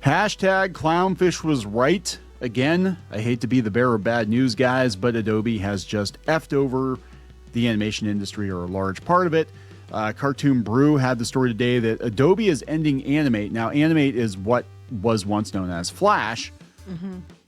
Hashtag Clownfish was right. Again, I hate to be the bearer of bad news, guys, but Adobe has just effed over the animation industry, or a large part of it. Cartoon Brew had the story today that Adobe is ending Animate. Now, Animate is what was once known as Flash,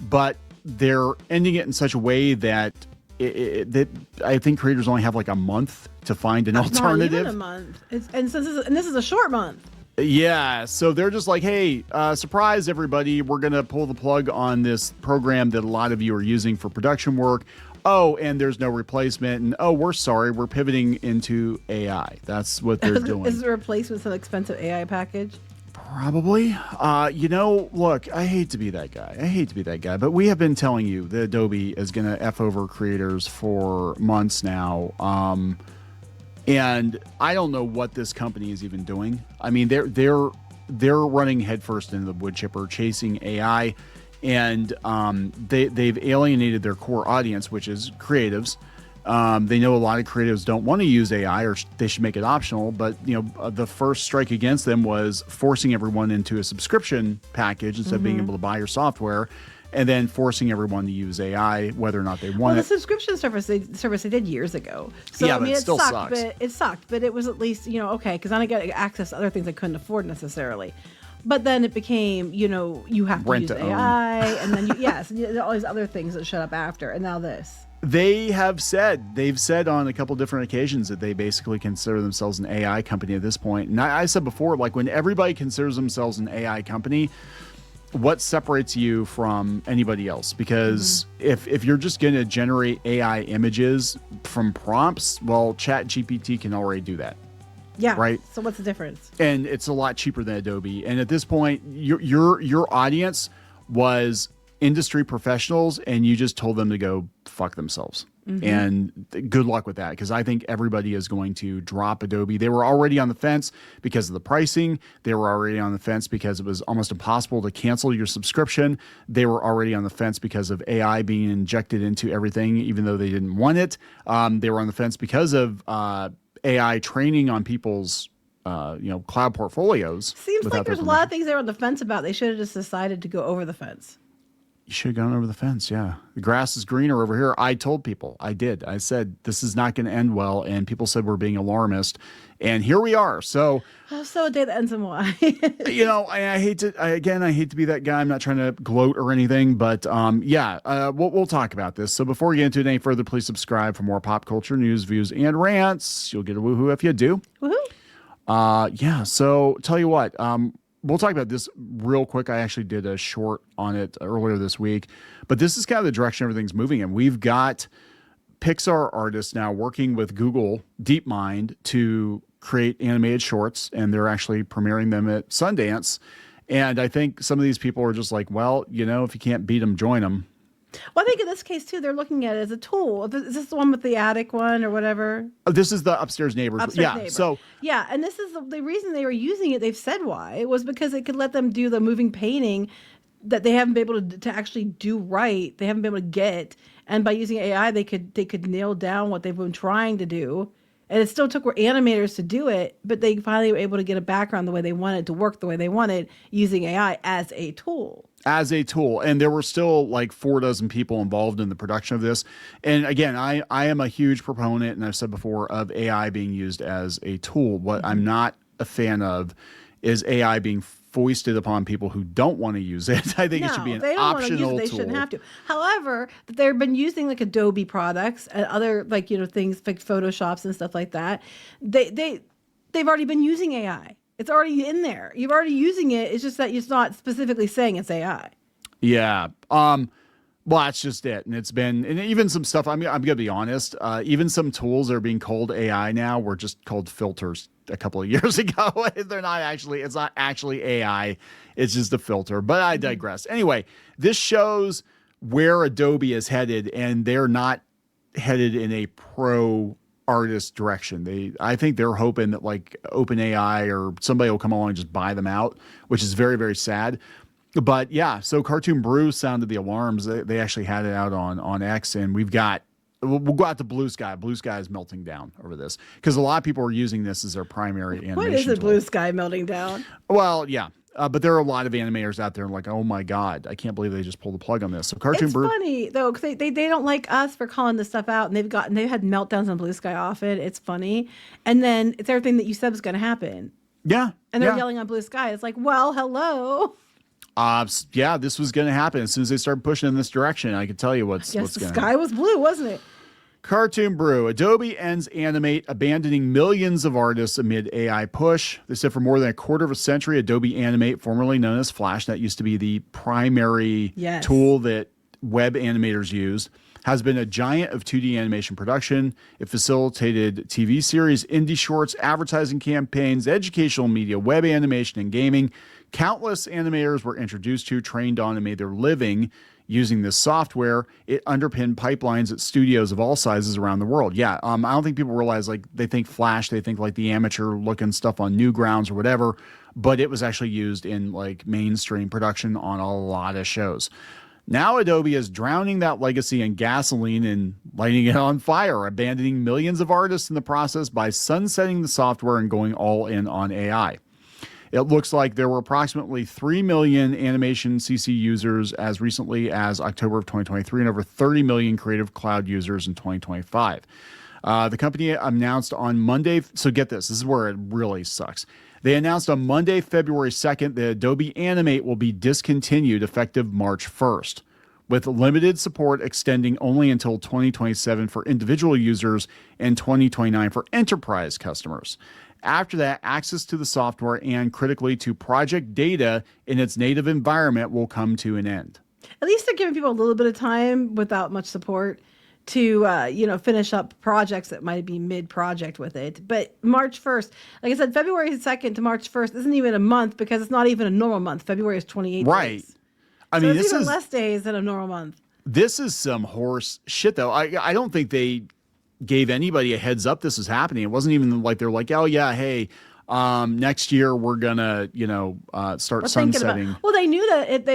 but they're ending it in such a way that that I think creators only have like a month to find an alternative. Not even a month. And this is a short month. Yeah, so they're just like, hey, surprise everybody, we're going to pull the plug on this program that a lot of you are using for production work. Oh, and there's no replacement. And oh, we're sorry, we're pivoting into AI. That's what they're doing. Is it replaced with some expensive AI package? Probably. Look, I hate to be that guy. But we have been telling you that Adobe is going to F over creators for months now. And I don't know what this company is even doing. I mean, they're running headfirst into the wood chipper, chasing AI, and they've alienated their core audience, which is creatives. They know a lot of creatives don't want to use AI, or they should make it optional. But the first strike against them was forcing everyone into a subscription package instead of being able to buy your software. And then forcing everyone to use AI, whether or not they want it. Well, the subscription service they did years ago. So, yeah, I mean, but it still sucked, sucks. It sucked, but it was at least, okay, because then I got access to other things I couldn't afford necessarily. But then it became, you have to Rent use to AI, and then, all these other things that shut up after, and now this. They've said on a couple different occasions that they basically consider themselves an AI company at this point. And I said before, like, when everybody considers themselves an AI company, what separates you from anybody else? Because if you're just going to generate AI images from prompts, well, ChatGPT can already do that. Yeah. Right. So what's the difference? And it's a lot cheaper than Adobe. And at this point, your audience was industry professionals, and you just told them to go fuck themselves. And good luck with that, because I think everybody is going to drop Adobe. They were already on the fence because of the pricing. They were already on the fence because it was almost impossible to cancel your subscription. They were already on the fence because of AI being injected into everything, even though they didn't want it. They were on the fence because of AI training on people's cloud portfolios. Seems like there's a lot of things they were on the fence about. They should have just decided to go over the fence. You should have gone over the fence, yeah. The grass is greener over here. I told people. I did. I said, this is not going to end well, and people said we're being alarmist. And here we are. So a day that ends in Y. I hate to be that guy. I'm not trying to gloat or anything, but we'll talk about this. So before we get into it any further, please subscribe for more pop culture news, views, and rants. You'll get a woohoo if you do. Woohoo. So tell you what, we'll talk about this real quick. I actually did a short on it earlier this week, but this is kind of the direction everything's moving in. We've got Pixar artists now working with Google DeepMind to create animated shorts, and they're actually premiering them at Sundance. And I think some of these people are just like, well, if you can't beat them, join them. Well, I think in this case, too, they're looking at it as a tool. Is this the one with the attic one or whatever? This is the upstairs neighbors. Neighbor. So and this is the reason they were using it. They've said why. It was because it could let them do the moving painting that they haven't been able to actually do right. They haven't been able to get. And by using AI, they could nail down what they've been trying to do. And it still took animators to do it, but they finally were able to get a background the way they wanted, to work the way they wanted, using AI as a tool. And there were still like 4 people involved in the production of this. And again, I am a huge proponent, and I've said before, of AI being used as a tool. What I'm not a fan of is AI being foisted upon people who don't want to use it. I think it should be an optional tool. They shouldn't have to. However, they've been using like Adobe products and other things like Photoshops and stuff like that. They've already been using AI. It's already in there. You're already using it. It's just that it's not specifically saying it's AI. Yeah. Well, that's just it. And and even some stuff, I'm going to be honest, even some tools that are being called AI now were just called filters a couple of years ago. It's not actually AI. It's just a filter, but I digress. Anyway, this shows where Adobe is headed, and they're not headed in a pro artist direction. I think they're hoping that like OpenAI or somebody will come along and just buy them out, which is very, very sad. But yeah, so Cartoon Brew sounded the alarms. They actually had it out on X, and we'll go out to Blue Sky. Blue Sky is melting down over this because a lot of people are using this as their primary animation What is a tool. Blue Sky melting down? Well, yeah. But there are a lot of animators out there like, oh my God, I can't believe they just pulled the plug on this. So Cartoon It's Brew. funny though, because they don't like us for calling this stuff out, and they've had meltdowns on Blue Sky often. It's funny, and then it's everything that you said was going to happen, Yeah. and they're yelling on Blue Sky. It's like, well, hello. Yeah, this was going to happen as soon as they started pushing in this direction. I can tell you what's Yes, the going sky was blue, wasn't it? Cartoon Brew. Adobe ends Animate, abandoning millions of artists amid AI push. They said for more than a quarter of a century, Adobe Animate, formerly known as Flash, that used to be the primary tool that web animators used, has been a giant of 2D animation production. It facilitated TV series, indie shorts, advertising campaigns, educational media, web animation, and gaming. Countless animators were introduced to, trained on, and made their living using this software. It underpinned pipelines at studios of all sizes around the world. Yeah, I don't think people realize, like, they think Flash, they think like the amateur looking stuff on Newgrounds or whatever, but it was actually used in like mainstream production on a lot of shows. Now Adobe is drowning that legacy in gasoline and lighting it on fire, abandoning millions of artists in the process by sunsetting the software and going all in on AI. It looks like there were approximately 3 million animation CC users as recently as October of 2023 and over 30 million Creative Cloud users in 2025. The company announced on Monday, so get this is where it really sucks. They announced on Monday, February 2nd, that Adobe Animate will be discontinued effective March 1st, with limited support extending only until 2027 for individual users and 2029 for enterprise customers. After that, access to the software and critically to project data in its native environment will come to an end. At least they're giving people a little bit of time without much support to finish up projects that might be mid-project with it. But March 1st, like I said, February 2nd to March 1st isn't even a month because it's not even a normal month. February is 28 days. I so mean, it's this even is less days than a normal month. This is some horse shit, though. I don't think they gave anybody a heads up this was happening. It wasn't even like they're like, oh yeah, hey, next year we're gonna, start sunsetting. Well, they knew that if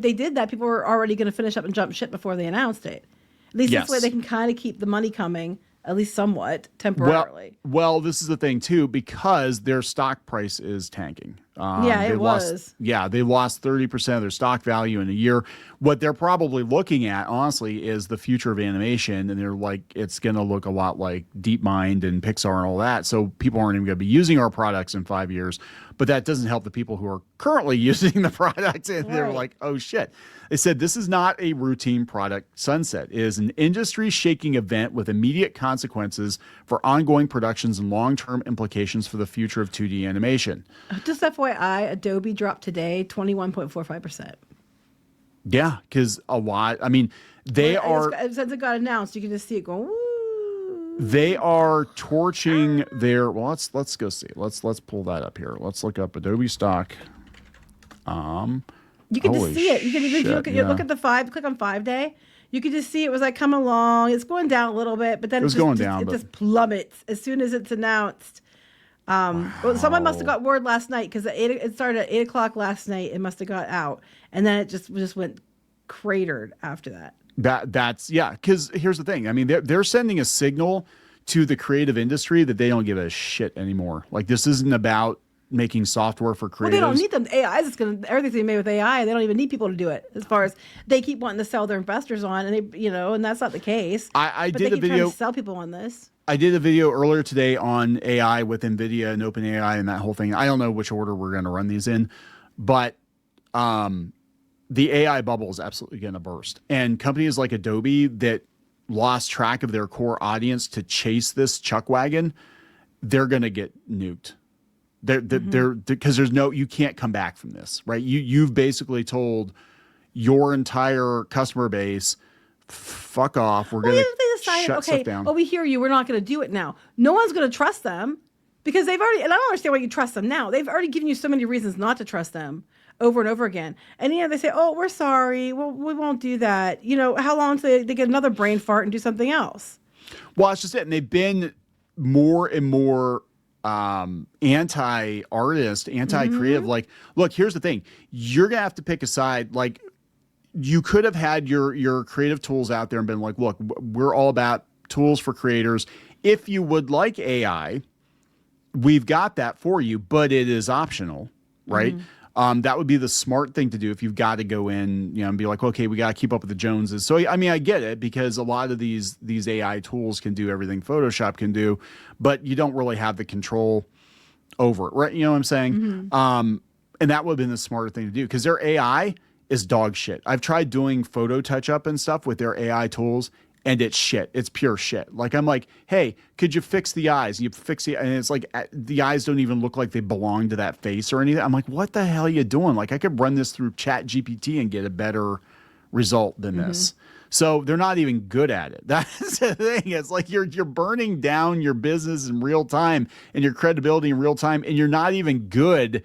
they did that, people were already going to finish up and jump ship before they announced it. At least this way they can kind of keep the money coming, at least somewhat temporarily. Well, this is the thing too, because their stock price is tanking. It was. They lost 30% of their stock value in a year. What they're probably looking at, honestly, is the future of animation, and they're like, it's going to look a lot like DeepMind and Pixar and all that. So people aren't even going to be using our products in 5 years. But that doesn't help the people who are currently using the products, and they're like, oh shit. They said this is not a routine product sunset. It is an industry-shaking event with immediate consequences for ongoing productions and long-term implications for the future of 2D animation. Just FYI, Adobe dropped today 21.45%. Yeah, because a lot. I mean, since it got announced, you can just see it going. Woo. They are torching their. Well, let's go see. Let's pull that up here. Let's look up Adobe stock. You can just see it. You can even look at the 5. Click on 5 day. You can just see it was like come along. It's going down a little bit, but then it just plummets as soon as it's announced. Well, someone must have got word last night because it started at 8:00 last night. It must have got out, and then it just went cratered after that. That's because here's the thing. I mean, they're sending a signal to the creative industry that they don't give a shit anymore. Like, this isn't about making software for creatives. Well, they don't need them. AI is everything's gonna be made with AI. They don't even need people to do it. As far as they keep wanting to sell their investors on, and and that's not the case. I but did they a keep video trying to sell people on this. I did a video earlier today on AI with NVIDIA and OpenAI and that whole thing. I don't know which order we're going to run these in, but the AI bubble is absolutely going to burst. And companies like Adobe that lost track of their core audience to chase this chuck wagon, they're going to get nuked. They're because you can't come back from this, right? You've basically told your entire customer base, fuck off. We're going to shut stuff down. Well, we hear you. We're not going to do it now. No one's going to trust them because they've already, and I don't understand why you trust them now. They've already given you so many reasons not to trust them over and over again. And, they say, oh, we're sorry. Well, we won't do that. How long until they get another brain fart and do something else? Well, it's just it. And they've been more and more anti-artist, anti-creative. Mm-hmm. Like, look, here's the thing. You're going to have to pick a side. Like, you could have had your creative tools out there and been like, look, we're all about tools for creators. If you would like AI, we've got that for you, but it is optional, right? That would be the smart thing to do if you've got to go in, and be like, okay, we got to keep up with the Joneses. So, I mean, I get it, because a lot of these AI tools can do everything Photoshop can do, but you don't really have the control over it, right? You know what I'm saying? And that would have been the smarter thing to do, because their AI is dog shit. I've tried doing photo touch up and stuff with their AI tools, and it's shit. It's pure shit. Like, I'm like, hey, could you fix the eyes? You fix the, and it's like the eyes don't even look like they belong to that face or anything. I'm like, what the hell are you doing? Like, I could run this through Chat GPT and get a better result than this. So they're not even good at it. That's the thing. It's like you're burning down your business in real time and your credibility in real time, and you're not even good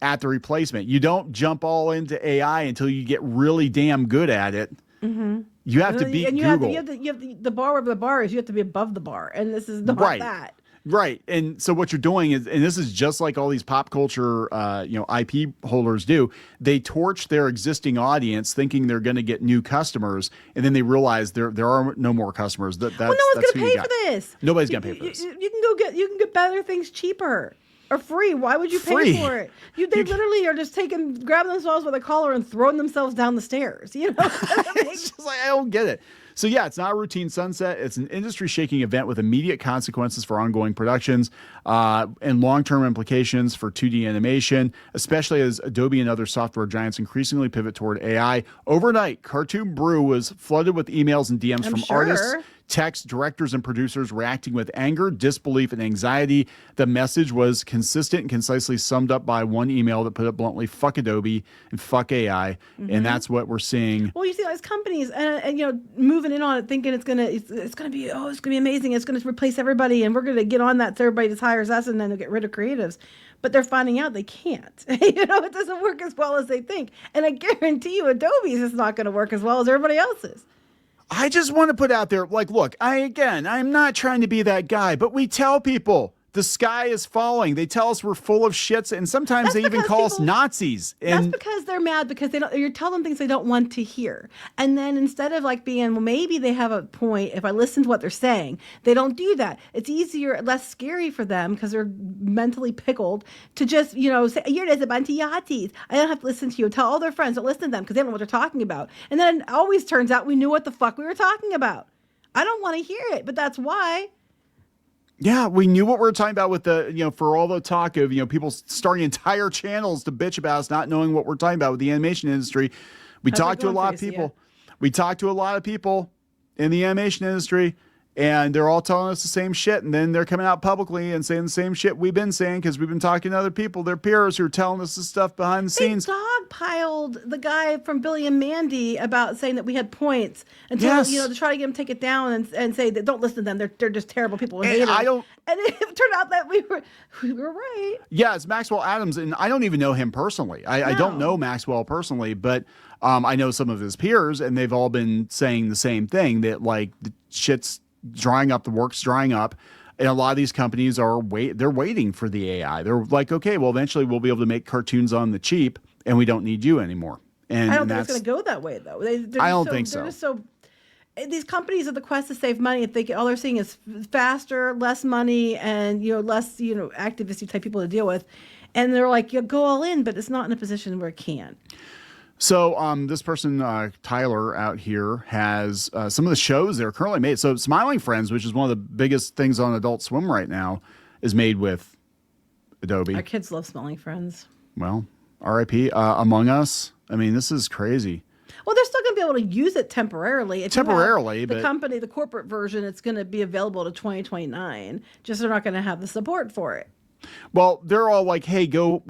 at the replacement. You don't jump all into AI until you get really damn good at it. You have to beat Google. You have the bar of the bar is you have to be above the bar, and this is not that. Right. And so what you're doing is, and this is just like all these pop culture, IP holders do, they torch their existing audience thinking they're going to get new customers, and then they realize there are no more customers. Well, no one's going to pay for this. Nobody's going to pay for this. You can get better things cheaper. Or free. Why would you pay for it? They literally are just grabbing themselves by the collar and throwing themselves down the stairs. It's just like, I don't get it. So yeah, it's not a routine sunset. It's an industry-shaking event with immediate consequences for ongoing productions and long-term implications for 2D animation, especially as Adobe and other software giants increasingly pivot toward AI. Overnight, Cartoon Brew was flooded with emails and DMs from artists, text, directors, and producers reacting with anger, disbelief, and anxiety. The message was consistent and concisely summed up by one email that put it bluntly: fuck Adobe and fuck AI. And that's what we're seeing. Well, you see these companies and moving in on it, thinking it's gonna be amazing, it's gonna replace everybody, and we're gonna get on that so everybody just hires us, and then they'll get rid of creatives. But they're finding out they can't. It doesn't work as well as they think. And I guarantee you Adobe's is not gonna work as well as everybody else's. I just want to put out there, like, look, I'm not trying to be that guy, but we tell people the sky is falling. They tell us we're full of shits, and sometimes they even call us Nazis. And that's because they're mad because you're telling them things they don't want to hear. And then instead of like being, well, maybe they have a point if I listen to what they're saying, they don't do that. It's easier, less scary for them because they're mentally pickled to just, say, you're just a bunch of yachties. I don't have to listen to you. Tell all their friends, don't listen to them because they don't know what they're talking about. And then it always turns out we knew what the fuck we were talking about. I don't want to hear it, but that's why. Yeah, we knew what we were talking about with the, for all the talk of, people starting entire channels to bitch about us not knowing what we're talking about with the animation industry. We talked to a lot of people. We talked to a lot of people in the animation industry, and they're all telling us the same shit. And then they're coming out publicly and saying the same shit we've been saying because we've been talking to other people, their peers, who are telling us this stuff behind the scenes. They dogpiled the guy from Billy and Mandy about saying that we had points until, to try to get him to take it down and say that don't listen to them. They're just terrible people. And it turned out that we were right. Yeah, it's Maxwell Adams, and I don't even know him personally. I don't know Maxwell personally, but I know some of his peers, and they've all been saying the same thing, that like the shit's drying up, the work's drying up, and a lot of these companies they're waiting for the AI. They're like, okay, well, eventually we'll be able to make cartoons on the cheap, and we don't need you anymore. And I don't think it's going to go that way, though. I don't think so. They're just so. These companies are the quest to save money. If all they're seeing is faster, less money, and less activisty type people to deal with, and they're like, go all in, but it's not in a position where it can. So this person, Tyler out here, has some of the shows that are currently made. So Smiling Friends, which is one of the biggest things on Adult Swim right now, is made with Adobe. Our kids love Smiling Friends. Well, RIP. Among Us. I mean, this is crazy. Well, they're still going to be able to use it temporarily. But the corporate version, it's going to be available to 2029. Just they're not going to have the support for it. Well, they're all like, hey, go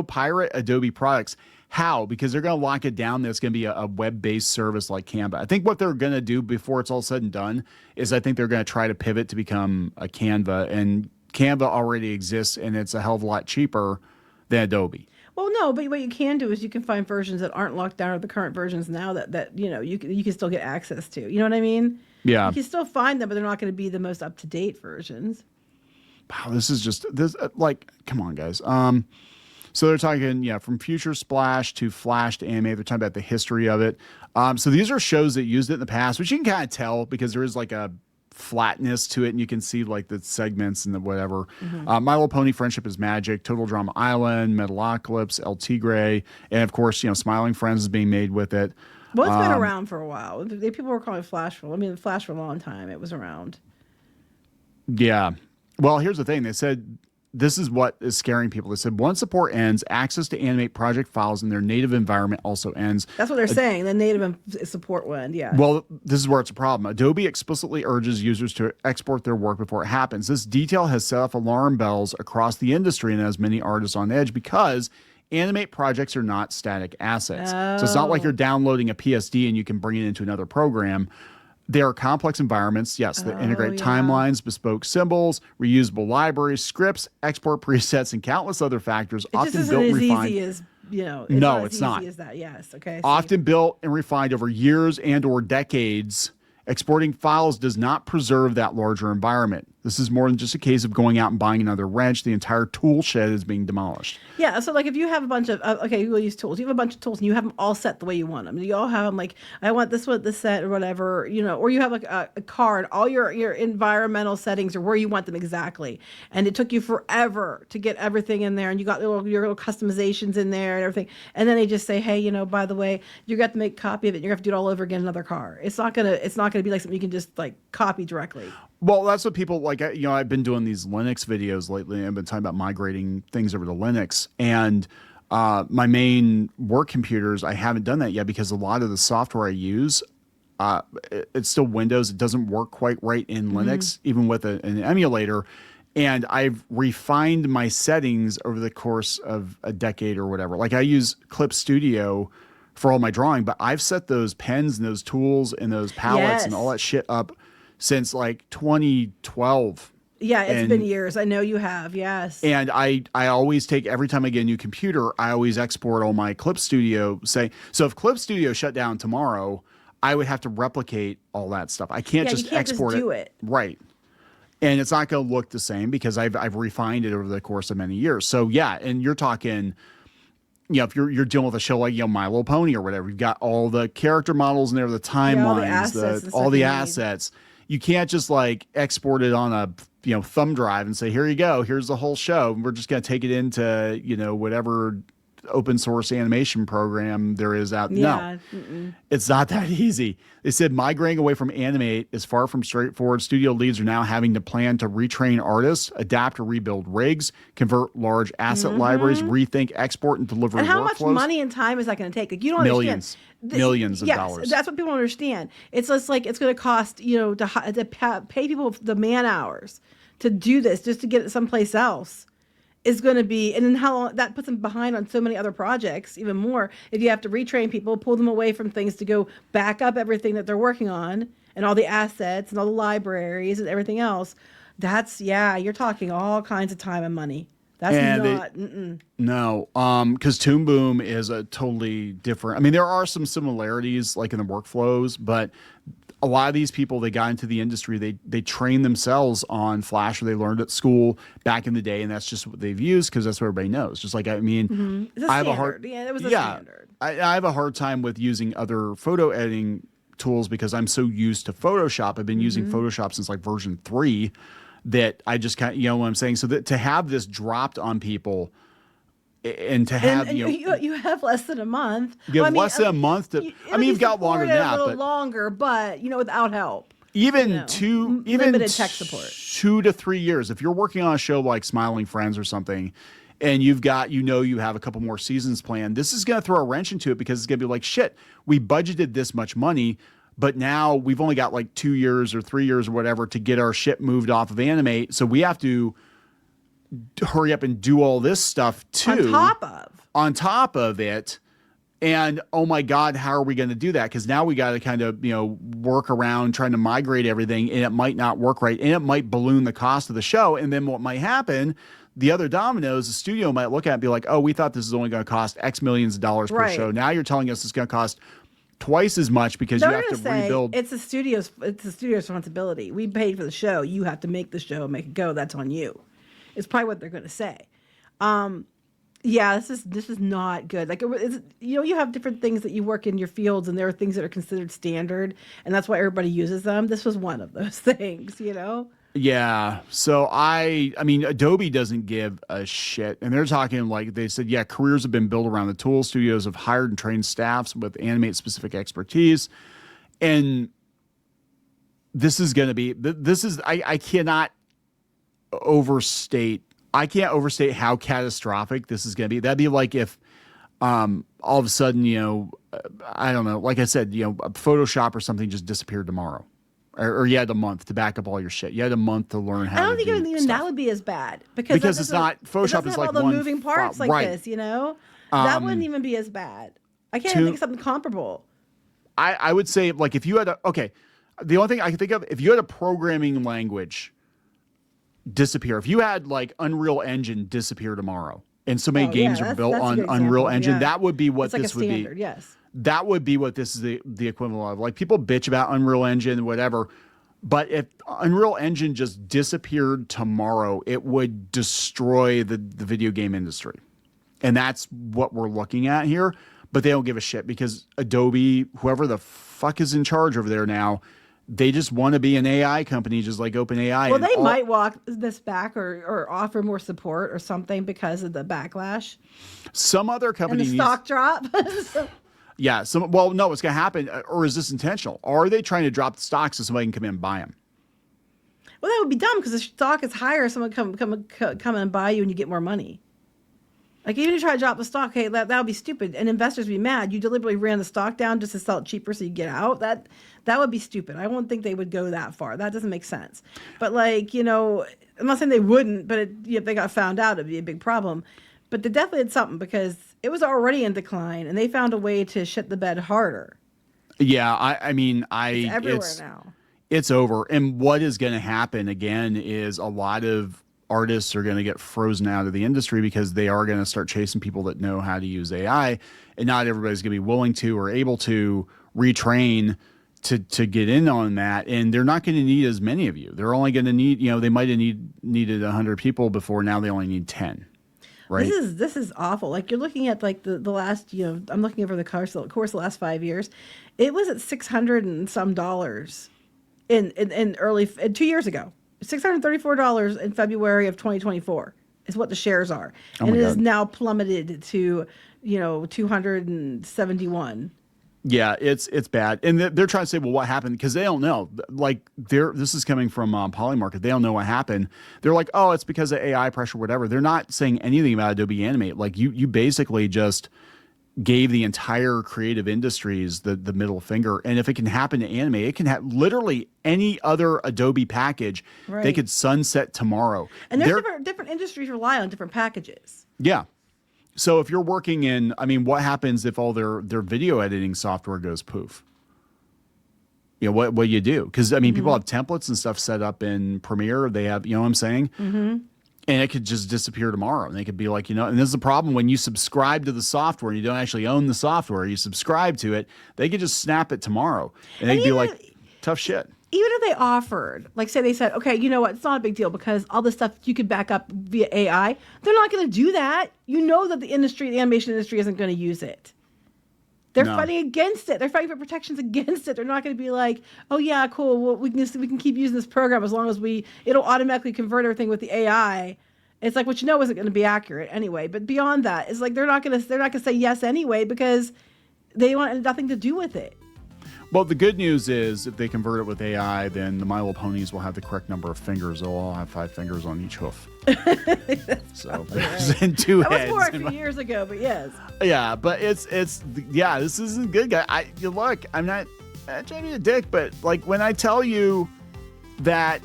pirate Adobe products. How? Because they're going to lock it down that it's going to be a web-based service like Canva. I think what they're going to do before it's all said and done is I think they're going to try to pivot to become a Canva. And Canva already exists, and it's a hell of a lot cheaper than Adobe. Well, no, but what you can do is you can find versions that aren't locked down, or the current versions now that you can still get access to. You know what I mean? Yeah. You can still find them, but they're not going to be the most up-to-date versions. Wow, this is just this come on, guys. So they're talking, from Future Splash to Flash to Animate. They're talking about the history of it. So these are shows that used it in the past, which you can kind of tell because there is like a flatness to it, and you can see like the segments and the whatever. My Little Pony: Friendship is Magic, Total Drama Island, Metalocalypse, El Tigre, and of course, Smiling Friends is being made with it. Well, it's been around for a while. People were calling it Flash for. I mean, Flash for a long time. It was around. Yeah. Well, here's the thing. They said this is what is scaring people. They said once support ends, access to animate project files in their native environment also ends. That's what they're saying. The native support will end. Yeah. Well, this is where it's a problem. Adobe explicitly urges users to export their work before it happens. This detail has set off alarm bells across the industry and has many artists on edge because Animate projects are not static assets. So it's not like you're downloading a PSD and you can bring it into another program. They are complex environments, yes, that integrate timelines, bespoke symbols, reusable libraries, scripts, export presets, and countless other factors. It just isn't as easy as, it's not. As that. Yes, okay. Often built and refined over years and or decades, exporting files does not preserve that larger environment. This is more than just a case of going out and buying another wrench. The entire tool shed is being demolished. Yeah, so like if you have a bunch of, we'll use tools. You have a bunch of tools and you have them all set the way you want them. You all have them like, I want this one, this set or whatever, or you have like a card, all your environmental settings are where you want them exactly. And it took you forever to get everything in there and you got your little customizations in there and everything. And then they just say, hey, by the way, you got to make a copy of it and you're going to have to do it all over again in another car. It's not going to be like something you can just like copy directly. Well, that's what people like. I've been doing these Linux videos lately. I've been talking about migrating things over to Linux. And my main work computers, I haven't done that yet because a lot of the software I use, it's still Windows. It doesn't work quite right in Linux, even with an emulator. And I've refined my settings over the course of a decade or whatever. Like I use Clip Studio for all my drawing, but I've set those pens and those tools and those palettes and all that shit up since like 2012. Yeah, it's been years. I know you have, yes. And I always take, every time I get a new computer, I always export all my Clip Studio. So if Clip Studio shut down tomorrow, I would have to replicate all that stuff. I can't just export it. Right. And it's not going to look the same because I've refined it over the course of many years. So yeah, and you're talking, if you're dealing with a show like My Little Pony or whatever, you've got all the character models in there, the timelines, all the assets. You can't just like export it on a thumb drive and say, here you go, here's the whole show. We're just going to take it into whatever open source animation program there is out. No, it's not that easy. They said migrating away from Animate is far from straightforward. Studio leads are now having to plan to retrain artists, adapt or rebuild rigs, convert large asset libraries, rethink, export, and delivery and how workflows. Much money and time is that going to take? Like, you don't millions. understand. Millions of dollars. That's what people don't understand. It's just like it's going to cost, to pay people the man hours to do this just to get it someplace else is going to be, and then how long that puts them behind on so many other projects, even more. If you have to retrain people, pull them away from things to go back up everything that they're working on and all the assets and all the libraries and everything else, you're talking all kinds of time and money. That's No, because Toon Boom is a totally different. I mean, there are some similarities like in the workflows, but a lot of these people, they got into the industry, they trained themselves on Flash, or they learned at school back in the day, and that's just what they've used because that's what everybody knows. Just like, I mean, I have a hard standard. I have a hard time with using other photo editing tools because I'm so used to Photoshop. I've been using Photoshop since like version 3. That I just kind of, what I'm saying? So that to have this dropped on people and to have, you have less than a month. You have less than a month to, you've got longer than that. A little longer, but, without help. Even limited tech support. 2 to 3 years. If you're working on a show like Smiling Friends or something, and you've got, you have a couple more seasons planned, this is going to throw a wrench into it because it's going to be like, shit, we budgeted this much money. But now we've only got like 2 years or 3 years or whatever to get our shit moved off of Animate. So we have to hurry up and do all this stuff too. On top of it. And oh my God, how are we going to do that? Because now we got to kind of, work around trying to migrate everything, and it might not work right. And it might balloon the cost of the show. And then what might happen, the other dominoes, the studio might look at it and be like, oh, we thought this is only going to cost X millions of dollars per show. Now you're telling us it's going to cost twice as much because you have to rebuild. It's the studio's responsibility. We paid for the show. You have to make the show, make it go. That's on you. It's probably what they're going to say. Yeah, this is not good. Like, you have different things that you work in your fields, and there are things that are considered standard, and that's why everybody uses them. This was one of those things, you know? Yeah. So I mean, Adobe doesn't give a shit. And they're talking like they said, yeah, careers have been built around the tool. Studios have hired and trained staffs with Animate specific expertise. And this is going to be, I cannot overstate, I can't overstate how catastrophic this is going to be. That'd be like if, all of a sudden, I don't know, like I said, Photoshop or something just disappeared tomorrow. Or you had a month to back up all your shit. You had a month to learn how. I don't think even that would be as bad because it's not Photoshop is like all the moving parts like right. this. That wouldn't even be as bad. I can't think of something comparable. I would say like if you had the only thing I can think of if you had a programming language disappear. If you had like Unreal Engine disappear tomorrow, and so many games are built on Unreal Engine, that would be what this would be. Yes. That would be what this is the equivalent of. Like people bitch about Unreal Engine, whatever. But if Unreal Engine just disappeared tomorrow, it would destroy the video game industry. And that's what we're looking at here. But they don't give a shit because Adobe, whoever the fuck is in charge over there now, they just want to be an AI company, just like OpenAI. Well, they might walk this back or offer more support or something because of the backlash. Some other company and the stock drop. Yeah. No, what's going to happen, or is this intentional? Are they trying to drop the stock so somebody can come in and buy them? Well, that would be dumb because the stock is higher. Someone come and buy you and you get more money. Like even if you try to drop the stock, hey, that would be stupid. And investors would be mad. You deliberately ran the stock down just to sell it cheaper so you get out. That would be stupid. I won't think they would go that far. That doesn't make sense. But I'm not saying they wouldn't, but if they got found out, it'd be a big problem. But they definitely did something because it was already in decline, and they found a way to shit the bed harder. Yeah, it's everywhere now. It's over. And what is going to happen again is a lot of artists are going to get frozen out of the industry because they are going to start chasing people that know how to use AI, and not everybody's going to be willing to or able to retrain to get in on that. And they're not going to need as many of you. They're only going to need, they might have needed 100 people before. Now they only need 10. Right. This is awful. Like you're looking at like the last, I'm looking over the course the last 5 years. It was at $600 and some in 2 years ago. $634 in February of 2024 is what the shares are. And it is now plummeted to, 271. Yeah, it's bad. And they're trying to say, well, what happened? Because they don't know. Like, this is coming from Polymarket. They don't know what happened. They're like, oh, it's because of AI pressure, whatever. They're not saying anything about Adobe Animate. Like, you basically just gave the entire creative industries the middle finger. And if it can happen to Animate, it can have literally any other Adobe package. Right. They could sunset tomorrow. And there's different industries rely on different packages. Yeah. So if you're working in, what happens if all their video editing software goes poof? What do you do? Because people have templates and stuff set up in Premiere. They have, what I'm saying? Mm-hmm. And it could just disappear tomorrow. And they could be like, and this is the problem when you subscribe to the software and you don't actually own the software, you subscribe to it, they could just snap it tomorrow. And they'd be like, tough shit. Even if they offered, like say they said, okay, you know what, it's not a big deal because all this stuff you could back up via AI, they're not going to do that. You know that the animation industry isn't going to use it. They're fighting against it. They're fighting for protections against it. They're not going to be like, oh yeah, cool, well, we can keep using this program as long as it'll automatically convert everything with the AI. It's like, what isn't going to be accurate anyway. But beyond that, it's like they're not going to say yes anyway because they want nothing to do with it. Well, the good news is if they convert it with AI, then the My Little Ponies will have the correct number of fingers. They'll all have 5 fingers on each hoof. So there's in 2 heads. That was more a few years ago, but yes. Yeah, but this isn't good, guy. Look, I'm not trying to be a dick, but like when I tell you that,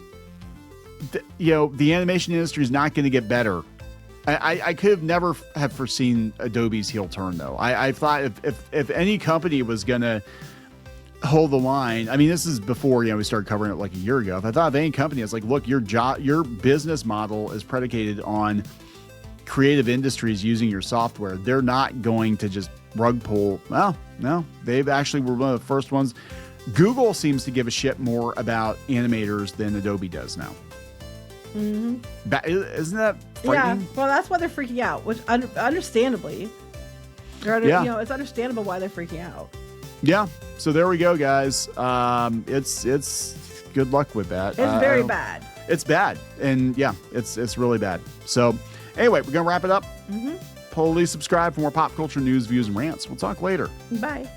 the animation industry is not going to get better. I could have never have foreseen Adobe's heel turn though. I thought if any company was going to hold the line. This is before we started covering it like a year ago. If I thought of any company, it's like, look, your business model is predicated on creative industries using your software. They're not going to just rug pull. Well, no, they've actually were one of the first ones. Google seems to give a shit more about animators than Adobe does now. Mm-hmm. Isn't that frightening. Yeah, well, that's why they're freaking out, which understandably, it's understandable why they're freaking out. Yeah. So there we go, guys. It's good luck with that. It's very bad. It's bad, and yeah, it's really bad. So anyway, we're gonna wrap it up. Please subscribe for more pop culture news, views, and rants. We'll talk later. Bye.